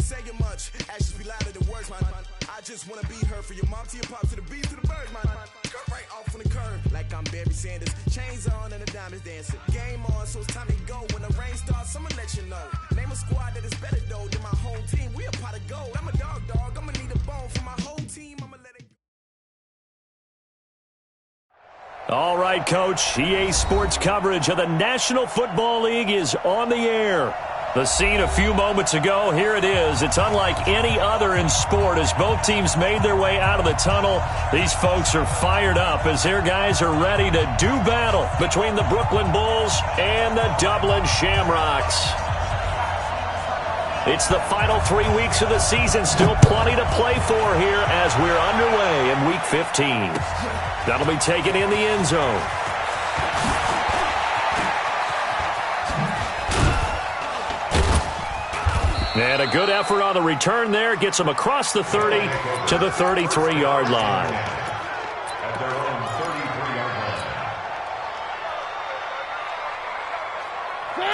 saying much. Actions be louder than words, man. I just wanna be her, for your mom to your pop, to the beat, to the bird, man. Cut right off on the curb, like I'm Barry Sanders. Chains on and the diamonds dancing. Game on, so it's time to go. When the rain starts, I'ma let you know. Name a squad that is better though than my whole team. We a pot of gold. I'm a dog. I'ma need a bone for my whole team. I'ma let it. All right, Coach. EA Sports coverage of the National Football League is on the air. The scene a few moments ago, here it is. It's unlike any other in sport as both teams made their way out of the tunnel. These folks are fired up as their guys are ready to do battle between the Brooklyn Bulls and the Dublin Shamrocks. It's the final 3 weeks of the season. Still plenty to play for here as we're underway in Week 15. That'll be taken in the end zone. And a good effort on the return there. Gets them across the 30 to the 33-yard line.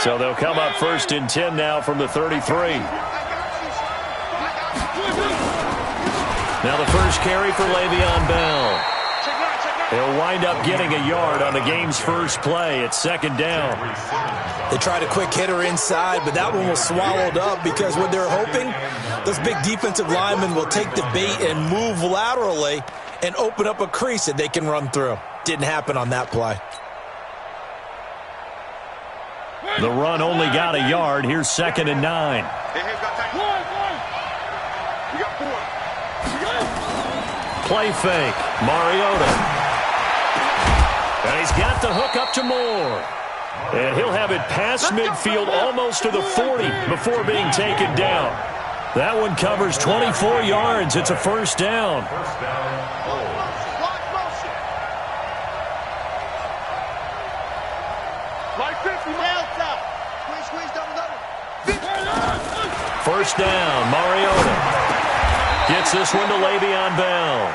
So they'll come up 1st and 10 now from the 33. Now the first carry for Le'Veon Bell. He'll wind up getting a yard on the game's first play. It's 2nd down. They tried a quick hitter inside, but that one was swallowed up because what they're hoping, those big defensive linemen will take the bait and move laterally and open up a crease that they can run through. Didn't happen on that play. The run only got a yard. Here's 2nd and 9. Play fake. Mariota. And he's got the hook up to Moore. And he'll have it past midfield almost to the 40 before being taken down. That one covers 24 yards. It's a 1st down. First down, Mariota. Gets this one to Le'Veon Bell.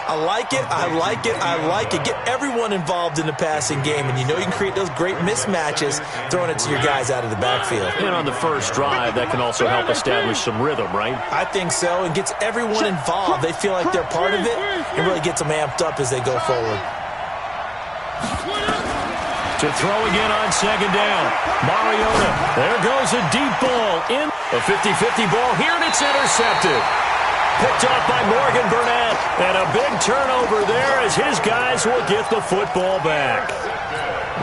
I like it, I like it, I like it. Get everyone involved in the passing game, and you know you can create those great mismatches throwing it to your guys out of the backfield. And on the first drive, that can also help establish some rhythm, right? I think so, and gets everyone involved. They feel like they're part of it, and really gets them amped up as they go forward. To throw again on 2nd down. Mariota. There goes a deep ball in. A 50-50 ball here, and it's intercepted. Picked off by Morgan Burnett. And a big turnover there as his guys will get the football back.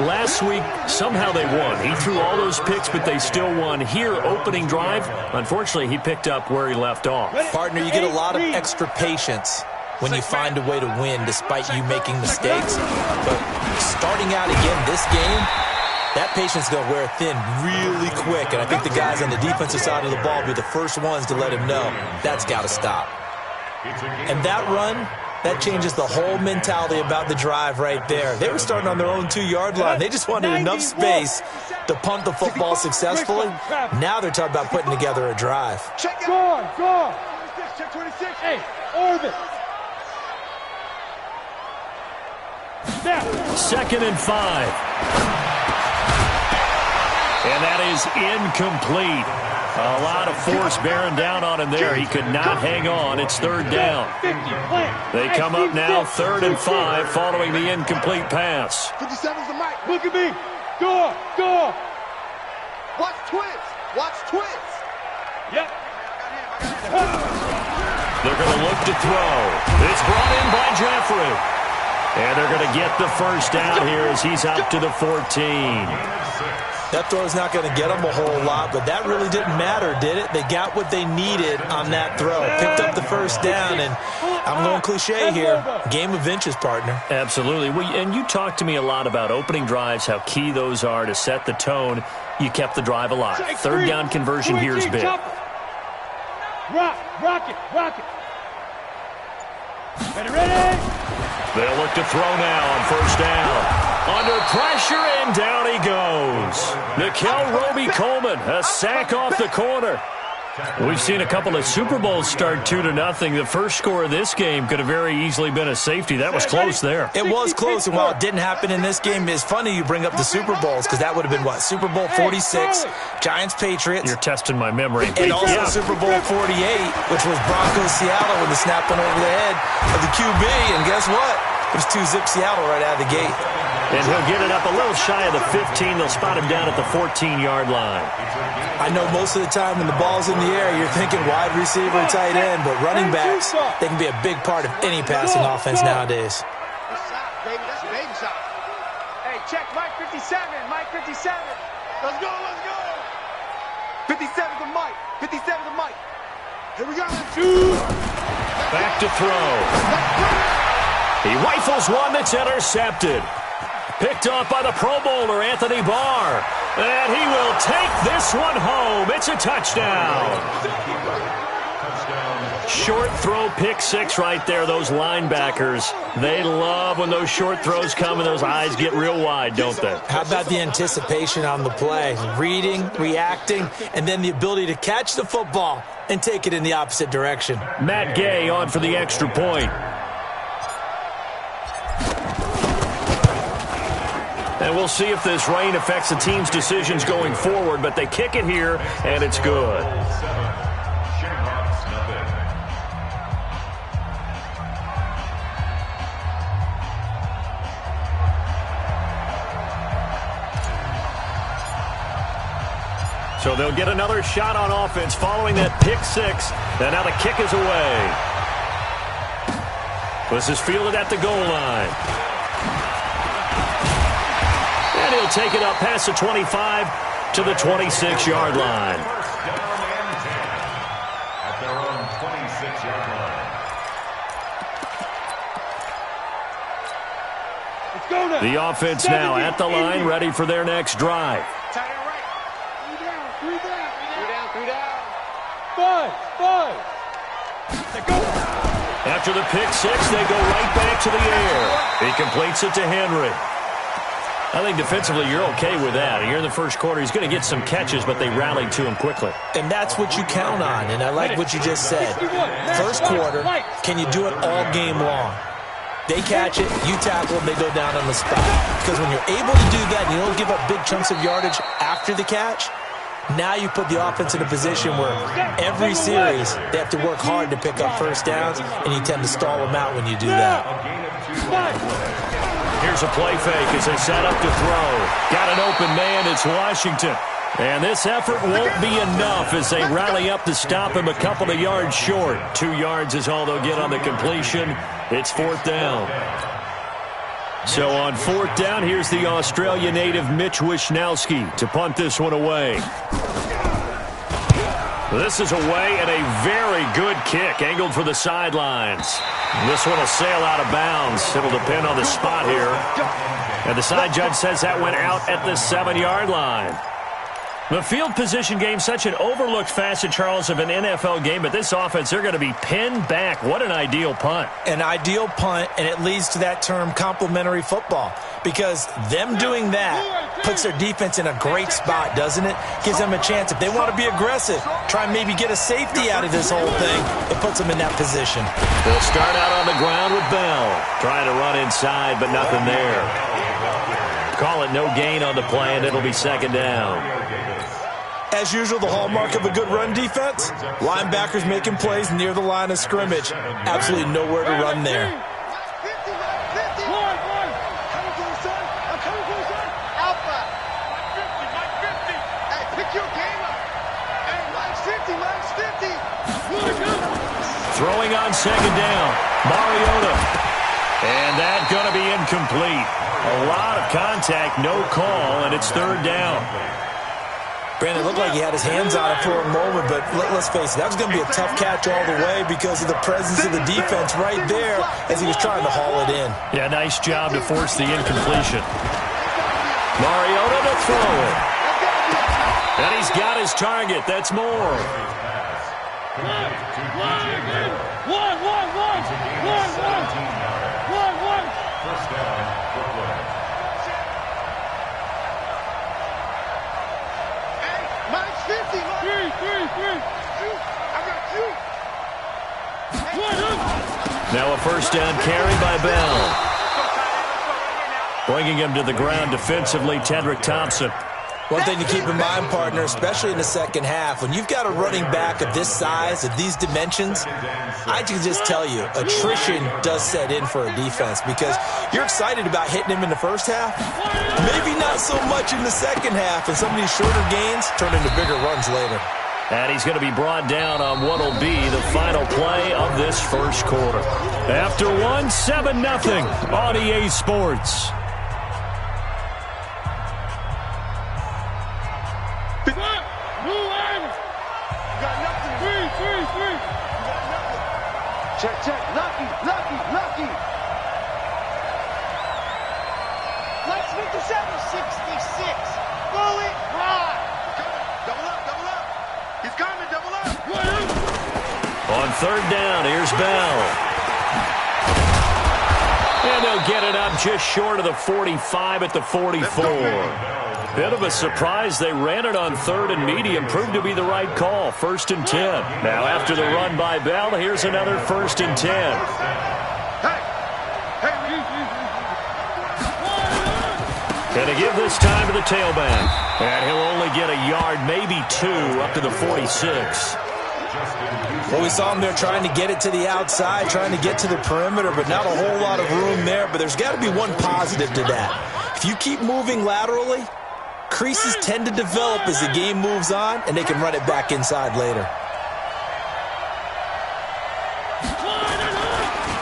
Last week, somehow they won. He threw all those picks, but they still won. Here, opening drive, unfortunately, he picked up where he left off. Partner, you get a lot of extra patience when you find a way to win despite you making mistakes. But starting out again this game, that patience is going to wear thin really quick. And I think the guys on the defensive side of the ball will be the first ones to let him know that's got to stop. And that run, that changes the whole mentality about the drive right there. They were starting on their own 2-yard line. They just wanted enough space to punt the football successfully. Now they're talking about putting together a drive. Check Check 26. Hey, Orvin. 2nd and 5. And that is incomplete. A lot of force bearing down on him there. He could not hang on. It's 3rd down. They come up now 3rd and 5 following the incomplete pass. 57's the mic. Look at me. Door. Watch twins. Yep. They're going to look to throw. It's brought in by Jeffrey. And they're going to get the first down here as he's out to the 14. That throw's not going to get them a whole lot, but that really didn't matter, did it? They got what they needed on that throw. Picked up the first down, and I'm going cliche here. Game of inches, partner. Absolutely. And you talked to me a lot about opening drives, how key those are to set the tone. You kept the drive alive. 3rd down conversion here is big. Rock it. Ready? They'll look to throw now on 1st down. Under pressure, and down he goes. Nickel Roby-Coleman, a sack off the corner. We've seen a couple of Super Bowls start 2-0. The first score of this game could have very easily been a safety. That was close there. It was close, and while it didn't happen in this game, it's funny you bring up the Super Bowls because that would have been, what, Super Bowl 46, Giants-Patriots. You're testing my memory. And also Super Bowl 48, which was Broncos-Seattle when the snap went over the head of the QB, and guess what? It was 2-zip Seattle right out of the gate. And he'll get it up a little shy of the 15. They'll spot him down at the 14-yard line. I know most of the time when the ball's in the air, you're thinking wide receiver, tight end, but running backs, they can be a big part of any passing offense nowadays. Hey, check Mike 57, Mike 57. Let's go, let's go. 57 to Mike, 57 to Mike. Here we go. Back to throw. He rifles one that's intercepted. Picked off by the Pro Bowler, Anthony Barr. And he will take this one home. It's a touchdown. Short throw, pick six right there. Those linebackers, they love when those short throws come and those eyes get real wide, don't they? How about the anticipation on the play? Reading, reacting, and then the ability to catch the football and take it in the opposite direction. Matt Gay on for the extra point. And we'll see if this rain affects the team's decisions going forward, but they kick it here, and it's good. So they'll get another shot on offense following that pick six. And now the kick is away. This is fielded at the goal line. And he'll take it up past the 25 to the 26-yard line. At their own 26-yard line. Let's go now. The offense now at the line, ready for their next drive. Tight end right. Three down. 5. Let's go. After the pick six, they go right back to the air. He completes it to Henry. I think defensively you're okay with that. Here in the first quarter, he's going to get some catches, but they rallied to him quickly. And that's what you count on, and I like what you just said. First quarter, can you do it all game long? They catch it, you tackle them, they go down on the spot. Because when you're able to do that and you don't give up big chunks of yardage after the catch, now you put the offense in a position where every series they have to work hard to pick up first downs, and you tend to stall them out when you do that. Here's a play fake as they set up to throw. Got an open man, it's Washington. And this effort won't be enough as they rally up to stop him a couple of yards short. 2 yards is all they'll get on the completion. It's fourth down. So on fourth down, here's the Australia native Mitch Wishnowski to punt this one away. This is away and a very good kick, angled for the sidelines. This one will sail out of bounds. It'll depend on the spot here. And the side judge says that went out at the 7-yard line. The field position game, such an overlooked facet, Charles, of an NFL game, but this offense, they're going to be pinned back. What an ideal punt. An ideal punt, and it leads to that term complementary football, because them doing that puts their defense in a great spot, doesn't it? Gives them a chance. If they want to be aggressive, try and maybe get a safety out of this whole thing, it puts them in that position. They'll start out on the ground with Bell, trying to run inside, but nothing there. Call it no gain on the play, and it'll be second down. As usual, the hallmark of a good run defense, linebackers making plays near the line of scrimmage. Absolutely nowhere to run there. Throwing on second down, Mariota. And that's going to be incomplete. A lot of contact, no call, and it's third down. Brandon, it looked like he had his hands on it for a moment, but let's face it, that was going to be a tough catch all the way because of the presence of the defense right there as he was trying to haul it in. Yeah, nice job to force the incompletion. Mariota to throw it. And he's got his target. That's more. First down, Brooklyn. Hey, Mike's 50, Mike. Three. Now a first down carry by Bell. Bringing him to the ground defensively, Tedrick Thompson. One thing to keep in mind, partner, especially in the second half, when you've got a running back of this size, of these dimensions, I can just tell you, attrition does set in for a defense because you're excited about hitting him in the first half, maybe not so much in the second half, and some of these shorter gains turn into bigger runs later. And he's going to be brought down on what will be the final play of this first quarter. After 7-0 on EA Sports. Check, check. Lucky. Let's 57. 66. Go it high. Double up. He's coming, double up. On third down, here's Bell. And they'll get it up just short of the 45 at the 44. Bit of a surprise. They ran it on third and medium. Proved to be the right call. 1st and 10. Now after the run by Bell, here's another 1st and 10. Gonna give this time to the tailback. And he'll only get a yard, maybe 2, up to the 46. Well, we saw him there trying to get it to the outside, trying to get to the perimeter, but not a whole lot of room there. But there's got to be one positive to that. If you keep moving laterally, creases tend to develop as the game moves on, and they can run it back inside later.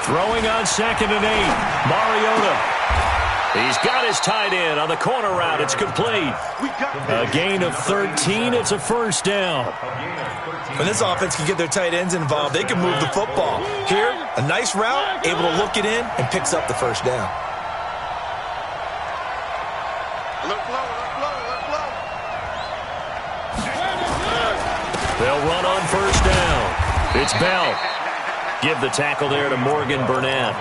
Throwing on 2nd and 8. Mariota. He's got his tight end on the corner route. It's complete. A gain of 13. It's a first down. When this offense can get their tight ends involved, they can move the football. Here, a nice route, able to look it in, and picks up the first down. They'll run on first down. It's Bell. Give the tackle there to Morgan Burnett.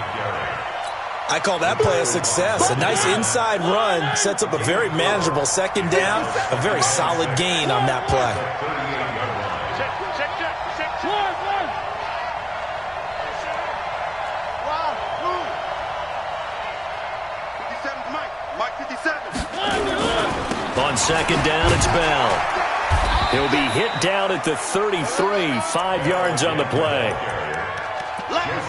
I call that play a success. A nice inside run sets up a very manageable 2nd down. A very solid gain on that play. On 2nd down, it's Bell. He'll be hit down at the 33, 5 yards on the play.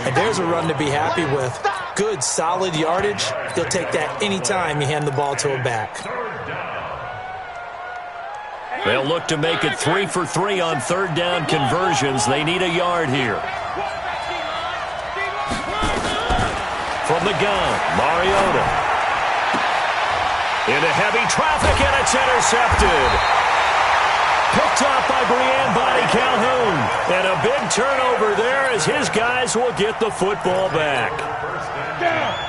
And there's a run to be happy with. Good, solid yardage. He'll take that anytime you hand the ball to a back. They'll look to make it 3 for 3 on 3rd down conversions. They need a yard here. From the gun, Mariota. Into heavy traffic, and it's intercepted. Picked off by Brian Body Calhoun. And a big turnover there as his guys will get the football back.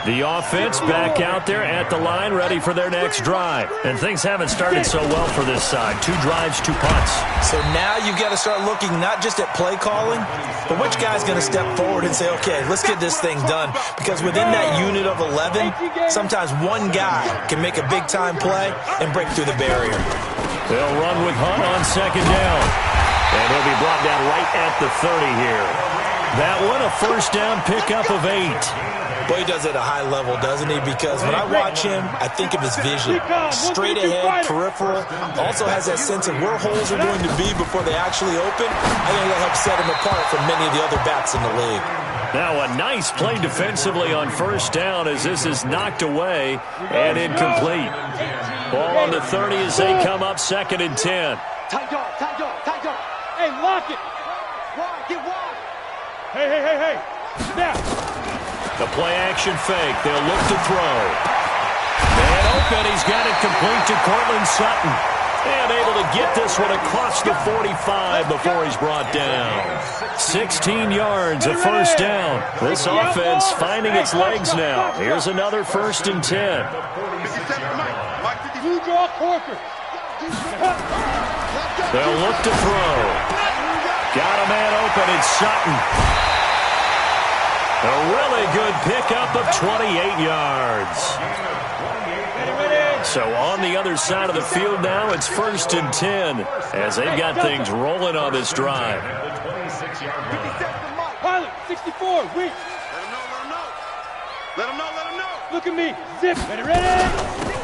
The offense back out there at the line, ready for their next drive. And things haven't started so well for this side. 2 drives, 2 punts. So now you've got to start looking not just at play calling, but which guy's going to step forward and say, okay, let's get this thing done. Because within that unit of 11, sometimes one guy can make a big-time play and break through the barrier. They'll run with Hunt on 2nd down. And he'll be brought down right at the 30 here. That one, a first down pickup of 8. Boy, he does it at a high level, doesn't he? Because when I watch him, I think of his vision. Straight ahead, peripheral. Also has that sense of where holes are going to be before they actually open. I think that helps set him apart from many of the other backs in the league. Now a nice play defensively on first down as this is knocked away and incomplete. Ball on the 30 as they come up 2nd and 10. Tight dog. Hey, lock it. Wide, get wide. Hey. Snap. The play-action fake. They'll look to throw. And open. He's got it complete to Cortland Sutton. And able to get this one across the 45 before he's brought down. 16 yards, a first down. This offense finding its legs now. Here's another 1st and 10. They'll look to throw. Got a man open. It's Sutton. A really good pickup of 28 yards. So on the other side of the field now, it's 1st and 10 as they've got things rolling on this drive. Pilot, 64, wait. Let him know. Look at me. Zip. Ready.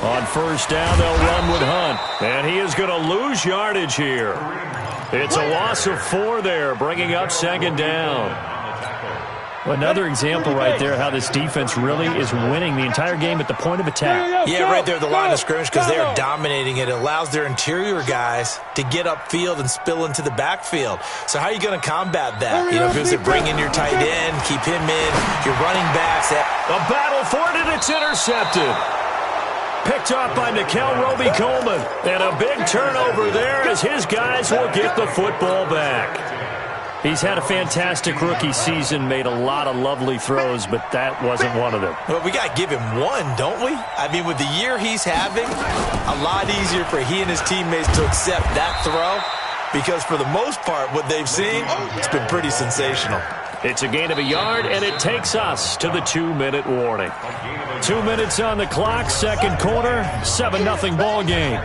On 1st down, they'll run with Hunt. And he is going to lose yardage here. It's a loss of 4 there, bringing up 2nd down. Another example right there how this defense really is winning the entire game at the point of attack. Yeah, right there at the line of scrimmage because they are dominating it. It allows their interior guys to get upfield and spill into the backfield. So how are you going to combat that? You know, because they bring in your tight end, keep him in, your running backs. A battle for it, and it's intercepted. Picked off by Nickel Roby-Coleman. And a big turnover there as his guys will get the football back. He's had a fantastic rookie season, made a lot of lovely throws, but that wasn't one of them. Well, we got to give him one, don't we? I mean, with the year he's having, a lot easier for he and his teammates to accept that throw because for the most part, what they've seen, it's been pretty sensational. It's a gain of a yard, and it takes us to the 2-minute warning. 2 minutes on the clock, second quarter, 7-0 ball game.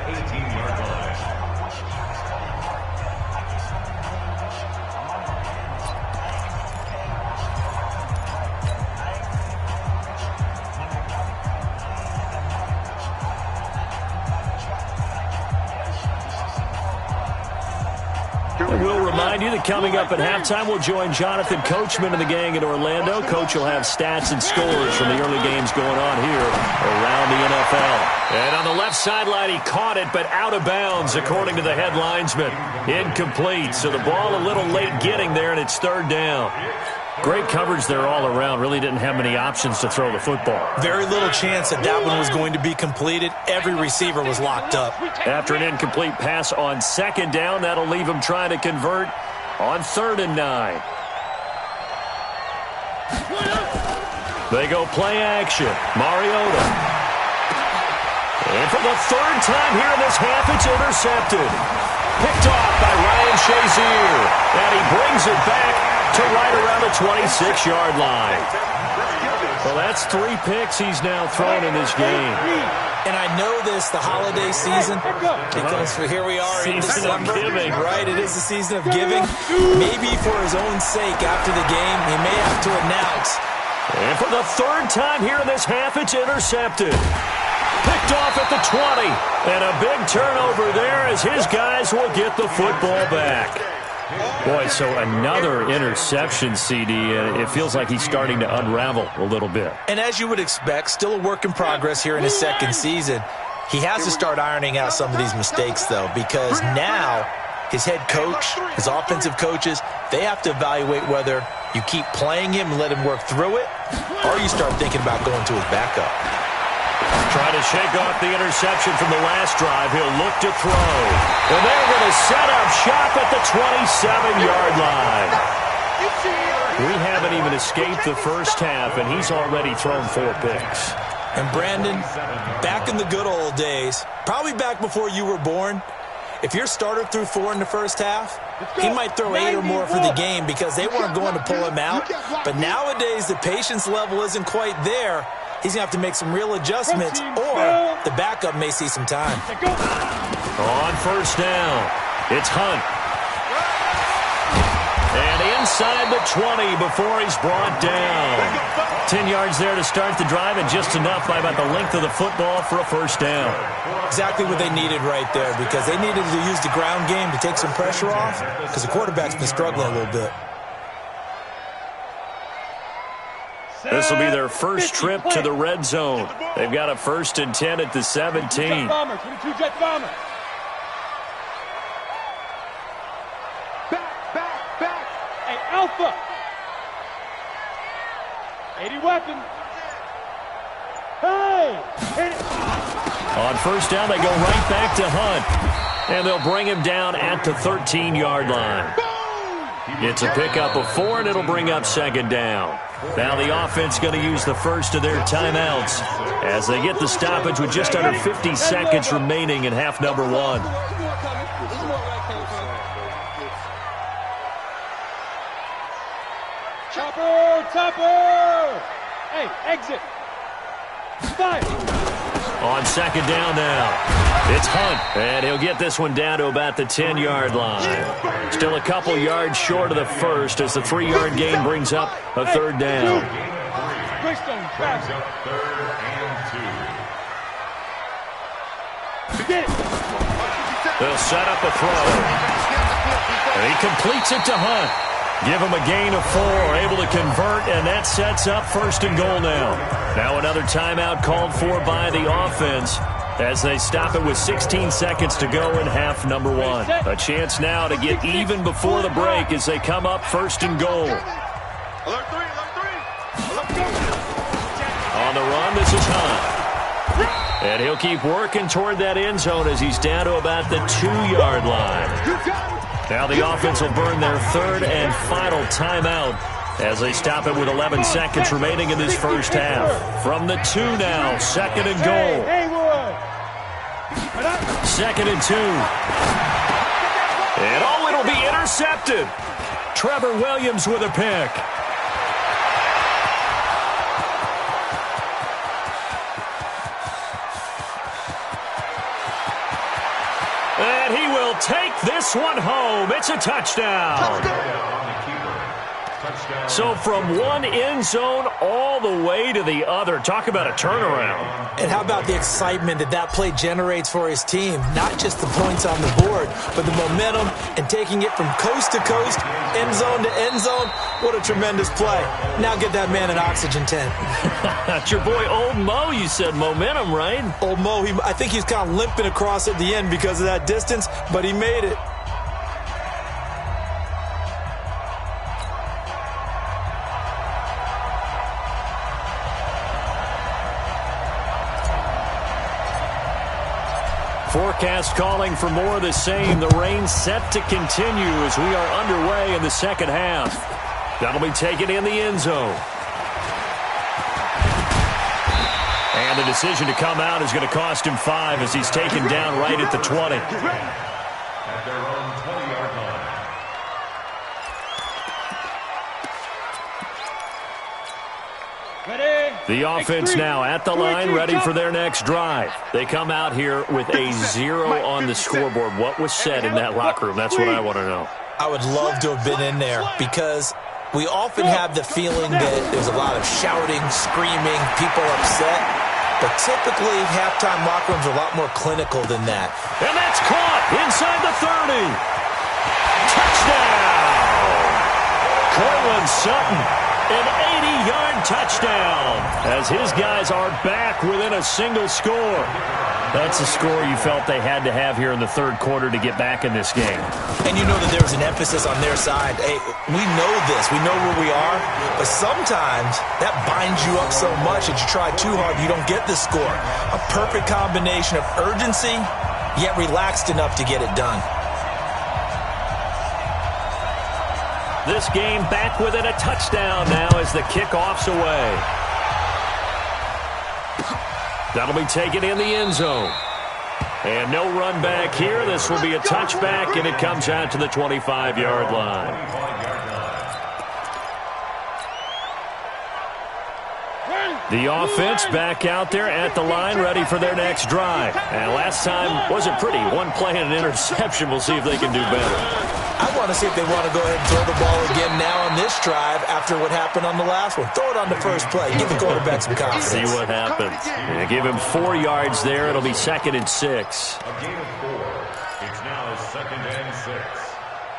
We'll remind you that coming up at halftime, we'll join Jonathan Coachman and the gang in Orlando. Coach will have stats and scores from the early games going on here around the NFL. And on the left sideline, he caught it, but out of bounds, according to the head linesman. Incomplete, so the ball a little late getting there, and it's 3rd down. Great coverage there all around. Really didn't have many options to throw the football. Very little chance that that one was going to be completed. Every receiver was locked up. After an incomplete pass on 2nd down, that'll leave him trying to convert on 3rd and 9. They go play action. Mariota. And for the 3rd time here in this half, it's intercepted. Picked off by Ryan Shazier. And he brings it back to right around the 26-yard line. Well, that's 3 picks he's now thrown in this game. And I know this, the holiday season, because here we are in December. Giving. Right, it is the season of giving. Maybe for his own sake after the game, he may have to announce. And for the 3rd time here in this half, it's intercepted. Picked off at the 20. And a big turnover there as his guys will get the football back. Boy, so another interception, CD, and it feels like he's starting to unravel a little bit. And as you would expect, still a work in progress here in his 2nd season. He has to start ironing out some of these mistakes, though, because now his head coach, his offensive coaches, they have to evaluate whether you keep playing him and let him work through it, or you start thinking about going to his backup. Trying to shake off the interception from the last drive. He'll look to throw. And they're going to set up shop at the 27-yard line. We haven't even escaped the first half, and he's already thrown 4 picks. And Brandon, back in the good old days, probably back before you were born, if your starter threw 4 in the first half, he might throw 8 or more for the game because they weren't going to pull him out. But nowadays, the patience level isn't quite there. He's going to have to make some real adjustments, or the backup may see some time. On 1st down, it's Hunt. And inside the 20 before he's brought down. 10 yards there to start the drive, and just enough by about the length of the football for a 1st down. Exactly what they needed right there, because they needed to use the ground game to take some pressure off, because the quarterback's been struggling a little bit. This will be their first trip to the red zone. They've got a 1st and 10 at the 17. 22 Jet bomber. Back. Hey, Alpha. 80 weapon. Hey! Hit it. On 1st down, they go right back to Hunt. And they'll bring him down at the 13-yard line. It's a pickup of 4, and it'll bring up 2nd down. Now the offense going to use the first of their timeouts as they get the stoppage with just under 50 seconds remaining in half number 1. Chopper! Hey, exit! Fire! On second down now, it's Hunt, and he'll get this one down to about the 10-yard line. Still a couple yards short of the first as the 3-yard gain brings up a third down. Brings up 3rd and 2. They'll set up a throw. And he completes it to Hunt. Give him a gain of 4, able to convert, and that sets up 1st and goal now. Now another timeout called for by the offense as they stop it with 16 seconds to go in half number 1. A chance now to get even before the break as they come up 1st and goal. On the run, this is Hunt. And he'll keep working toward that end zone as he's down to about the 2-yard line. Now the offense will burn their 3rd and final timeout as they stop it with 11 seconds remaining in this first half. From the 2 now, 2nd and goal. 2nd and 2. And it'll be intercepted. Trevor Williams with a pick. And he will take this one home. It's a touchdown. So from one end zone all the way to the other. Talk about a turnaround. And how about the excitement that play generates for his team? Not just the points on the board, but the momentum and taking it from coast to coast, end zone to end zone. What a tremendous play. Now get that man an oxygen tent. That's your boy Old Mo. You said momentum, right? Old Mo, I think he's kind of limping across at the end because of that distance, but he made it. Forecast calling for more of the same. The rain set to continue as we are underway in the second half. That'll be taken in the end zone. And the decision to come out is going to cost him 5 as he's taken down right at the 20. At their own 20-yard line. The offense now at the line, ready for their next drive. They come out here with a 0 on the scoreboard. What was said in that locker room? That's what I want to know. I would love to have been in there because we often have the feeling that there's a lot of shouting, screaming, people upset. But typically, halftime locker rooms are a lot more clinical than that. And that's caught inside the 30. Touchdown! Cortland Sutton, an 80-yard touchdown as his guys are back within a single score. That's a score you felt they had to have here in the third quarter to get back in this game. And you know that there was an emphasis on their side. Hey, we know this. We know where we are. But sometimes that binds you up so much that you try too hard, you don't get the score. A perfect combination of urgency, yet relaxed enough to get it done. This game back within a touchdown now as the kickoff's away. That'll be taken in the end zone. And no run back here. This will be a touchback, and it comes out to the 25-yard line. The offense back out there at the line, ready for their next drive. And last time wasn't pretty. One play and an interception. We'll see if they can do better. I want to see if they want to go ahead and throw the ball again now on this drive after what happened on the last one. Throw it on the first play. Give the quarterback some confidence. See what happens. Yeah, give him 4 yards there. It'll be 2nd and 6. A gain of 4. It's now 2nd and 6.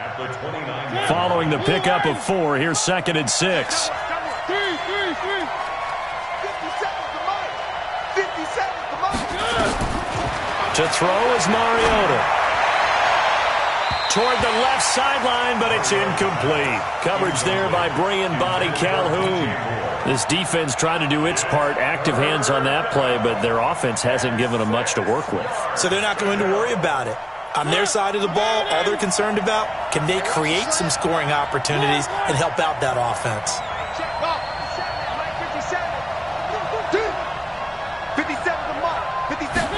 At the 29. Following the pickup of 4, here's 2nd and 6. 57 to Mike. To throw is Mariota. Toward the left sideline, but it's incomplete. Coverage there by Brian Body Calhoun. This defense trying to do its part. Active hands on that play, but their offense hasn't given them much to work with. So they're not going to worry about it. On their side of the ball, all they're concerned about, can they create some scoring opportunities and help out that offense? 57 to Mike. 57.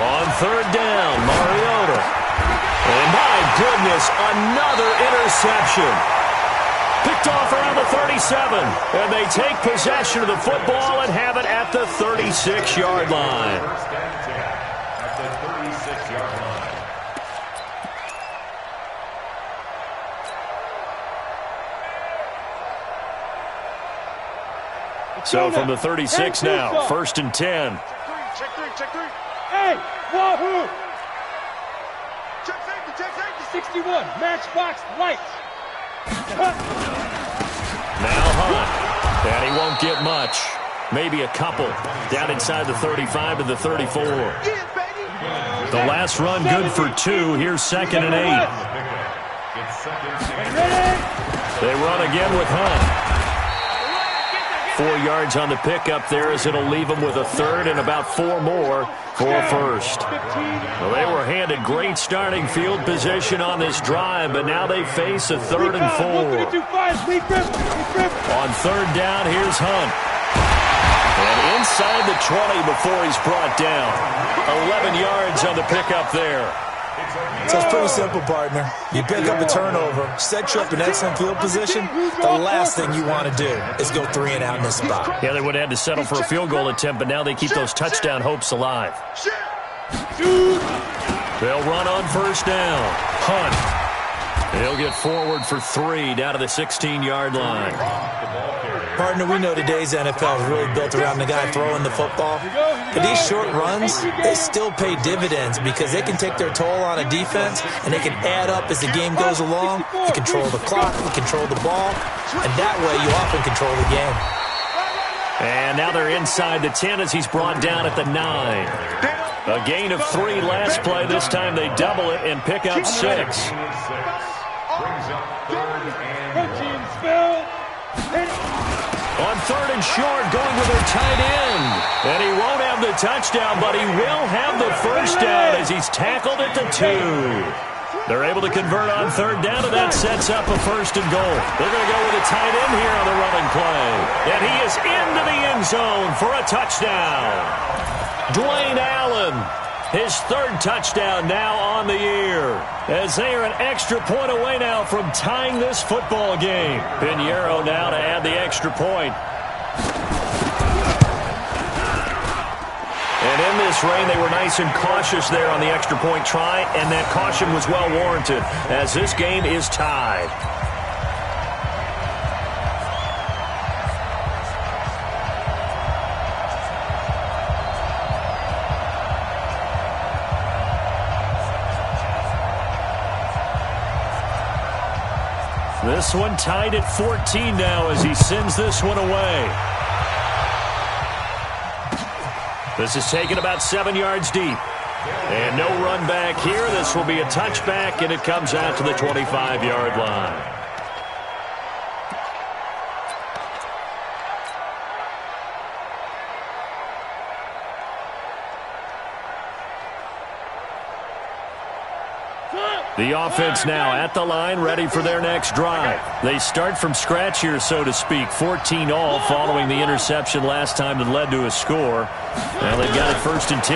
On third down, Mariota. And my goodness, another interception. Picked off around the 37. And they take possession of the football and have it at the 36-yard line. First and 10 at the 36-yard line. So from the 36 now, first and 10. Check three. Hey, Wahoo! Check safety. 61, matchbox lights. Now Hunt. And he won't get much. Maybe a couple. Down inside the 35 to the 34. The last run good for 2. Here's second and 8. It's second and 8. They run again with Hunt. 4 yards on the pickup there as it'll leave them with a third and about 4 more for a first. Well, they were handed great starting field position on this drive, but now they face a third and 4. On third down, here's Hunt. And inside the 20 before he's brought down. 11 yards on the pickup there. So it's pretty simple, partner. You pick up a turnover, set you up in excellent field position. The last thing you want to do is go 3 and out in this spot. Yeah, they would have had to settle for a field goal attempt, but now they keep those touchdown hopes alive. They'll run on first down. Hunt. He'll get forward for 3 down to the 16-yard line. Partner, we know today's NFL is really built around the guy throwing the football. But these short runs, they still pay dividends because they can take their toll on a defense and they can add up as the game goes along. You control the clock, you control the ball, and that way you often control the game. And now they're inside the 10 as he's brought down at the 9. A gain of 3 last play. This time they double it and pick up 6. Brings up third and 1. On third and short, going with their tight end. And he won't have the touchdown, but he will have the first down as he's tackled at the 2. They're able to convert on third down, and that sets up a first and goal. They're going to go with a tight end here on the running play. And he is into the end zone for a touchdown. Dwayne Allen, his 3rd touchdown now on the year, as they are an extra point away now from tying this football game. Pinheiro now to add the extra point. And in this rain, they were nice and cautious there on the extra point try, and that caution was well warranted as this game is tied. This one tied at 14 now as he sends this one away. This is taken about 7 yards deep. And no run back here. This will be a touchback, and it comes out to the 25-yard line. The offense now at the line, ready for their next drive. They start from scratch here, so to speak. 14 all following the interception last time that led to a score. Well, they've got it first and 10.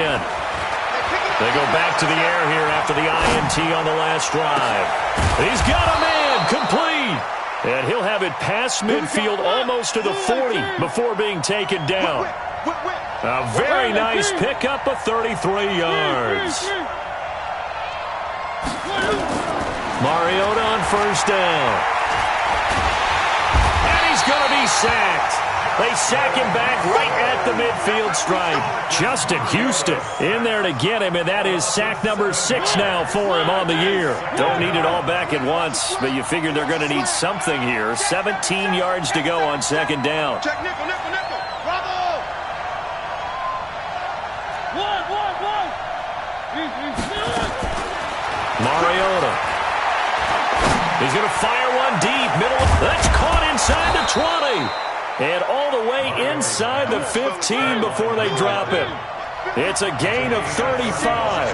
They go back to the air here after the INT on the last drive. He's got a man, complete. And he'll have it past midfield almost to the 40 before being taken down. A very nice pickup of 33 yards. Mariota on first down. And he's going to be sacked. They sack him back right at the midfield stripe. Justin Houston in there to get him, and that is sack number 6 now for him on the year. Don't need it all back at once, but you figure they're going to need something here. 17 yards to go on second down. Check nickel. Bravo! One. Mariota. He's going to fire one deep. Middle. That's caught inside the 20. And all the way inside the 15 before they drop him. It's a gain of 35.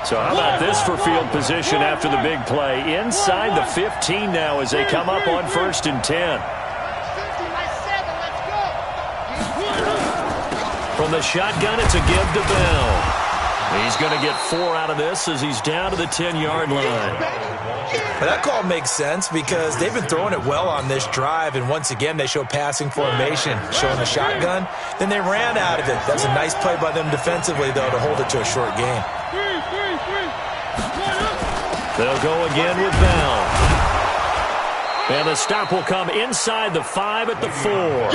So how about this for field position after the big play? Inside the 15 now as they come up on first and 10. From the shotgun, it's a give to Bell. He's going to get 4 out of this as he's down to the 10-yard line. But that call makes sense because they've been throwing it well on this drive, and once again they show passing formation, showing the shotgun. Then they ran out of it. That's a nice play by them defensively, though, to hold it to a short game. They'll go again with Bell. And the stop will come inside the 5 at the 4.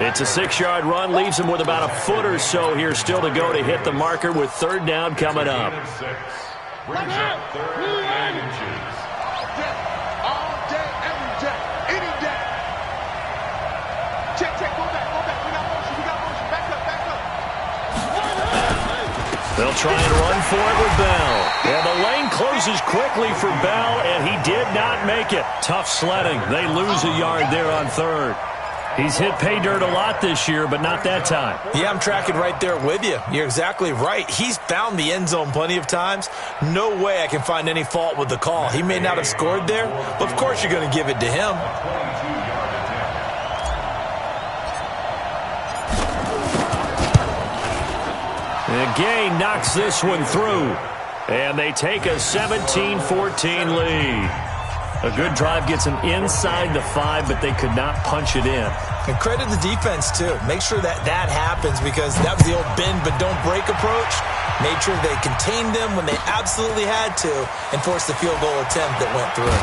It's a 6-yard run, leaves him with about a foot or so here still to go to hit the marker with 3rd down coming up. Brings up 3rd and inches. All day, every day, any day. Check, go back. We got motion. Back up. They'll try and run for it with Bell. And the lane closes quickly for Bell, and he did not make it. Tough sledding. They lose a yard there on 3rd. He's hit pay dirt a lot this year, but not that time. Yeah, I'm tracking right there with you. You're exactly right. He's found the end zone plenty of times. No way I can find any fault with the call. He may not have scored there, but of course you're going to give it to him. And Gay knocks this one through. And they take a 17-14 lead. A good drive gets them inside the 5, but they could not punch it in. And credit the defense, too. Make sure that happens because that was the old bend but don't break approach. Made sure they contained them when they absolutely had to and forced the field goal attempt that went through.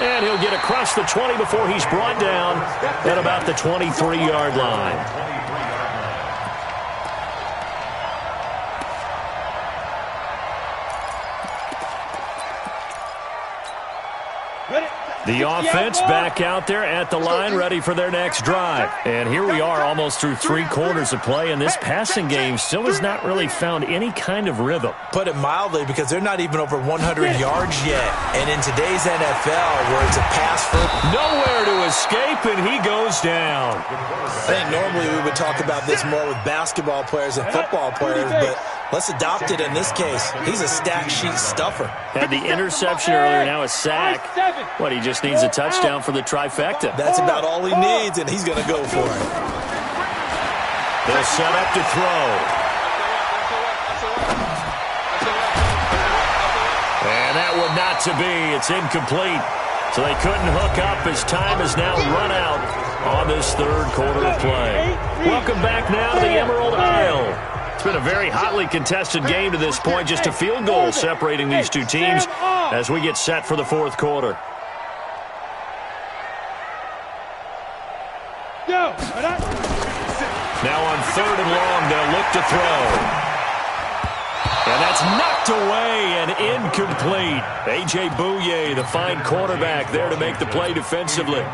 And he'll get across the 20 before he's brought down at about the 23-yard line. The offense back out there at the line, ready for their next drive. And here we are almost through 3 quarters of play, and this passing game still has not really found any kind of rhythm. Put it mildly, because they're not even over 100 yards yet. And in today's NFL, where it's a pass for nowhere to escape, and he goes down. I think normally we would talk about this more with basketball players and football players, but let's adopt it in this case. He's a stack sheet stuffer. Had the interception earlier, now a sack. What, he just needs a touchdown for the trifecta. That's about all he needs, and he's going to go for it. They'll set up to throw. And that one not to be. It's incomplete. So they couldn't hook up as time has now run out on this 3rd quarter of play. Welcome back now to the Emerald Isle. It's been a very hotly contested game to this point. Just a field goal separating these two teams as we get set for the 4th quarter. Now on 3rd and long, they'll look to throw. And that's knocked away and incomplete. A.J. Bouye, the fine quarterback, there to make the play defensively.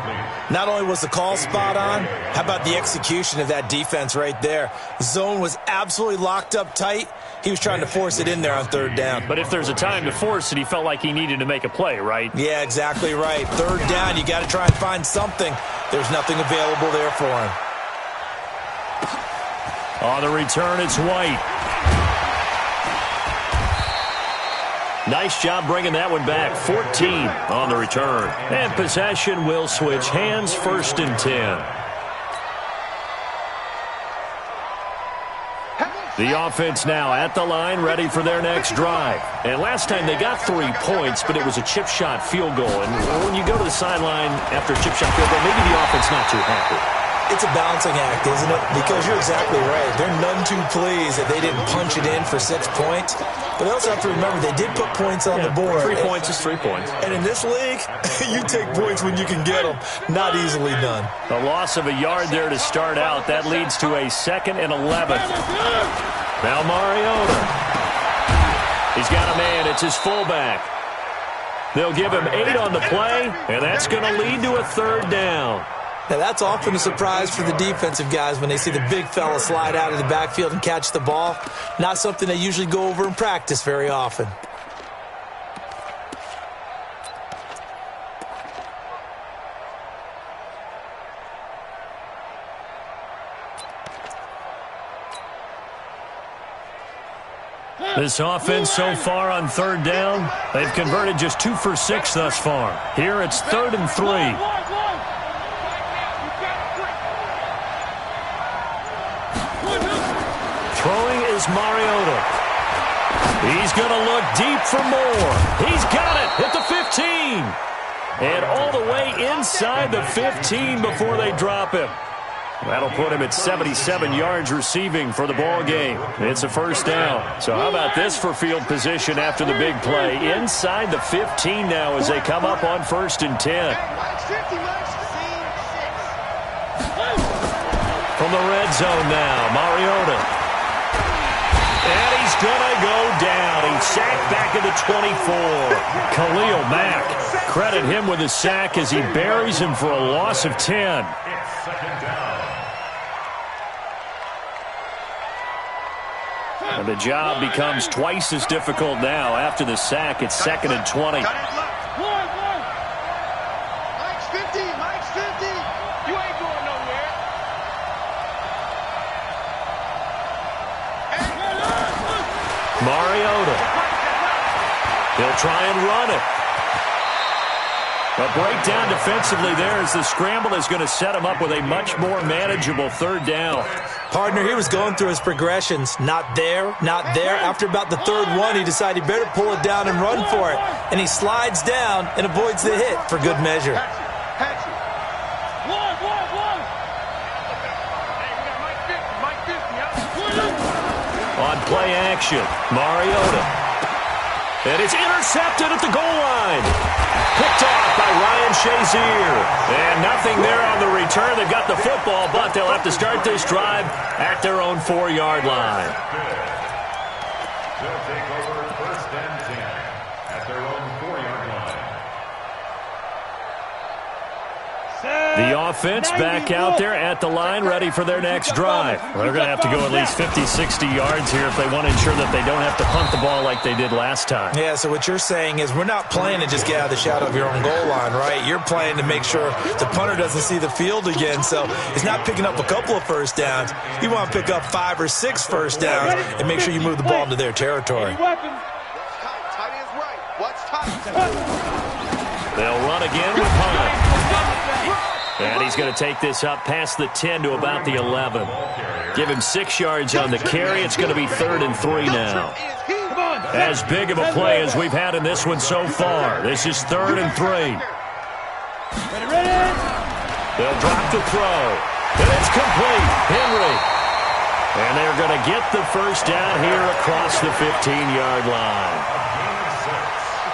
Not only was the call spot on, how about the execution of that defense right there? Zone was absolutely locked up tight. He was trying to force it in there on 3rd down. But if there's a time to force it, he felt like he needed to make a play, right? Yeah, exactly right. 3rd down, you got to try and find something. There's nothing available there for him. On the return, it's White. Nice job bringing that one back. 14 on the return. And possession will switch hands, 1st and 10. The offense now at the line, ready for their next drive. And last time they got 3 points, but it was a chip shot field goal. And when you go to the sideline after a chip shot field goal, maybe the offense not too happy. It's a balancing act, isn't it? Because you're exactly right. They're none too pleased that they didn't punch it in for 6 points. But they also have to remember they did put points on the board. 3 points is 3 points. And in this league, you take points when you can get them. Not easily done. The loss of a yard there to start out. That leads to a 2nd and 11. Now Mariota. He's got a man. It's his fullback. They'll give him 8 on the play, and that's going to lead to a 3rd down. Now, that's often a surprise for the defensive guys when they see the big fella slide out of the backfield and catch the ball. Not something they usually go over in practice very often. This offense so far on 3rd down, they've converted just 2 for 6 thus far. Here it's 3rd and 3. Throwing is Mariota. He's going to look deep for more. He's got it at the 15. And all the way inside the 15 before they drop him. That'll put him at 77 yards receiving for the ball game. It's a first down. So how about this for field position after the big play? Inside the 15 now as they come up on 1st and 10. From the red zone now, Mariota. And he's going to go down. He's sacked back at the 24. Khalil Mack, credit him with a sack as he buries him for a loss of 10. And the job becomes twice as difficult now after the sack. It's 2nd and 20. Mike's 50. Mike's 50. You ain't going nowhere. Mariota. He'll try and run it. A breakdown defensively there as the scramble is going to set him up with a much more manageable 3rd down. Partner, he was going through his progressions. Not there, not there. After about the 3rd one, he decided he better pull it down and run for it. And he slides down and avoids the hit for good measure. On play action, Mariota. And it's intercepted at the goal line. Picked off by Ryan Shazier. And nothing there on the return. They've got the football, but they'll have to start this drive at their own 4-yard line. They'll take over 1st and 10 at their own 4-yard line. The offense back out there at the line, ready for their next drive. They're going to have to go at least 50, 60 yards here if they want to ensure that they don't have to punt the ball like they did last time. Yeah, so what you're saying is we're not playing to just get out of the shadow of your own goal line, right? You're playing to make sure the punter doesn't see the field again. So it's not picking up a couple of first downs. You want to pick up 5 or 6 first downs and make sure you move the ball into their territory. They'll run again with Hunt. And he's going to take this up past the 10 to about the 11. Give him 6 yards on the carry. It's going to be 3rd and 3 now. As big of a play as we've had in this one so far. This is 3rd and 3. They'll drop the throw. And it's complete. Henry. And they're going to get the first down here across the 15-yard line.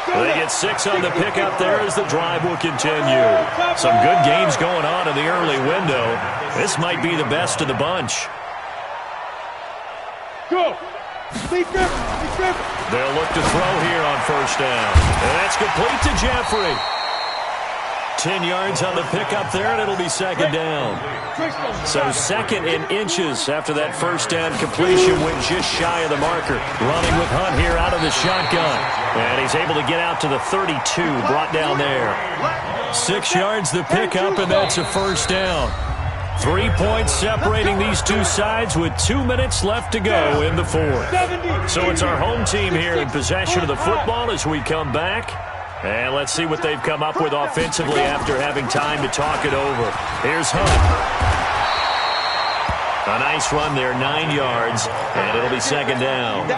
They get 6 on the pickup there as the drive will continue. Some good games going on in the early window. This might be the best of the bunch. Go. They'll look to throw here on 1st down. And that's complete to Jeffrey. 10 yards on the pickup there, and it'll be 2nd down. So 2nd in inches after that 1st down completion went just shy of the marker. Running with Hunt here out of the shotgun. And he's able to get out to the 32, brought down there. 6 yards the pickup, and that's a 1st down. 3 points separating these two sides with 2 minutes left to go in the 4th. So it's our home team here in possession of the football as we come back. And let's see what they've come up with offensively after having time to talk it over. Here's Hunt. A nice run there, 9 yards, and it'll be 2nd down.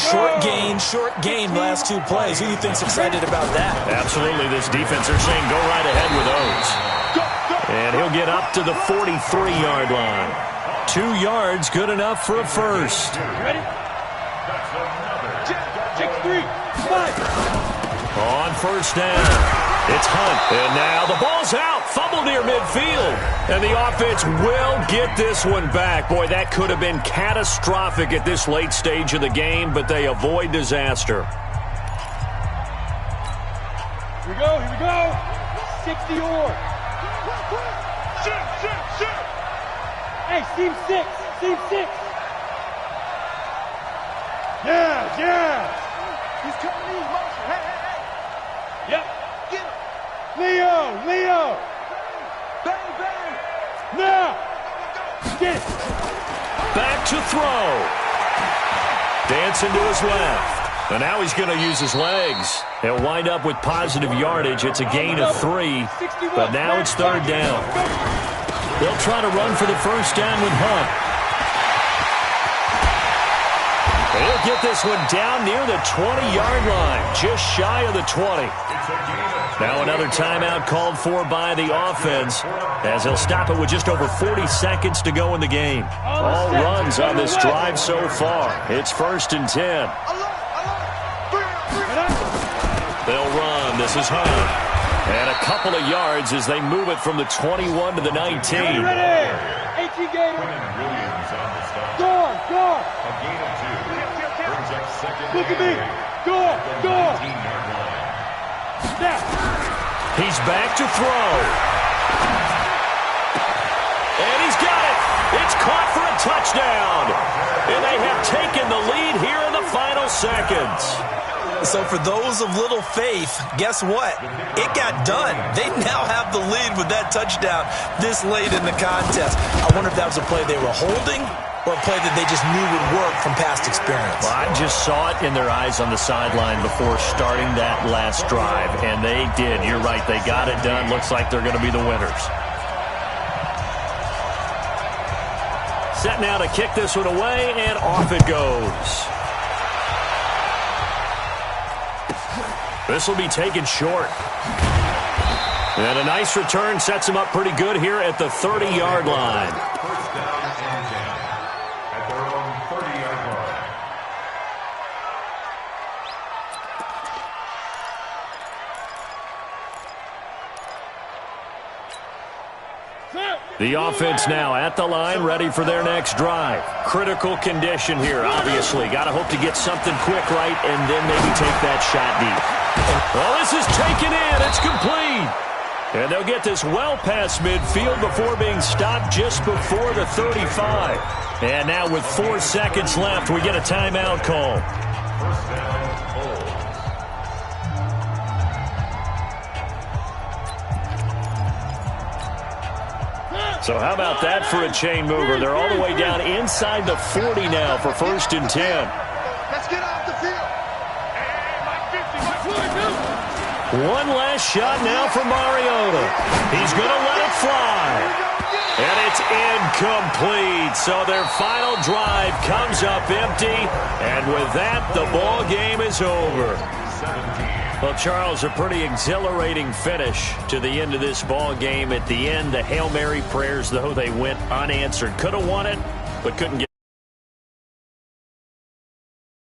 Short gain last 2 plays. Who do you think's excited about that? Absolutely, this defense, they're saying go right ahead with those. And he'll get up to the 43-yard line. 2 yards, good enough for a first. Ready? Check 3, 5. On 1st down, it's Hunt. And now the ball's out. Fumble near midfield. And the offense will get this one back. Boy, that could have been catastrophic at this late stage of the game, but they avoid disaster. Here we go. 60 or. Shoot. Hey, team 6. Yeah. He's coming in motion. Hey. Yep. Get him. Leo. Bang. Now. Get it. Back to throw. Dancing to his left. And now he's going to use his legs. He'll wind up with positive yardage. It's a gain of 3. But now it's 3rd down. They'll try to run for the first down with Hunt. He'll get this one down near the 20-yard line, just shy of the 20. Now another timeout called for by the offense, as he'll stop it with just over 40 seconds to go in the game. All runs on this drive so far. It's 1st and 10. They'll run. This is Hunt. And a couple of yards as they move it from the 21 to the 19. Ready. 18 gator. Go. A gain of 2. Brings up 2nd. Look at me. Go. 19-yard line. Snap. He's back to throw. And he's got it. It's caught for a touchdown. And they have taken the lead here in the final seconds. So for those of little faith, guess what? It got done. They now have the lead with that touchdown this late in the contest. I wonder if that was a play they were holding or a play that they just knew would work from past experience. Well, I just saw it in their eyes on the sideline before starting that last drive, and they did. You're right. They got it done. Looks like they're going to be the winners. Set now to kick this one away, and off it goes. This will be taken short. And a nice return sets him up pretty good here at the 30-yard line. First down and 10 at their own 30-yard line. The offense now at the line, ready for their next drive. Critical condition here, obviously. Got to hope to get something quick right and then maybe take that shot deep. Well, this is taken in. It's complete. And they'll get this well past midfield before being stopped just before the 35. And now with 4 seconds left, we get a timeout call. First down, hold. So how about that for a chain mover? They're all the way down inside the 40 now for 1st and 10. Let's get off the field. One last shot now for Mariota. He's going to let it fly. And it's incomplete. So their final drive comes up empty. And with that, the ball game is over. Well, Charles, a pretty exhilarating finish to the end of this ball game. At the end, the Hail Mary prayers, though, they went unanswered. Could have won it, but couldn't get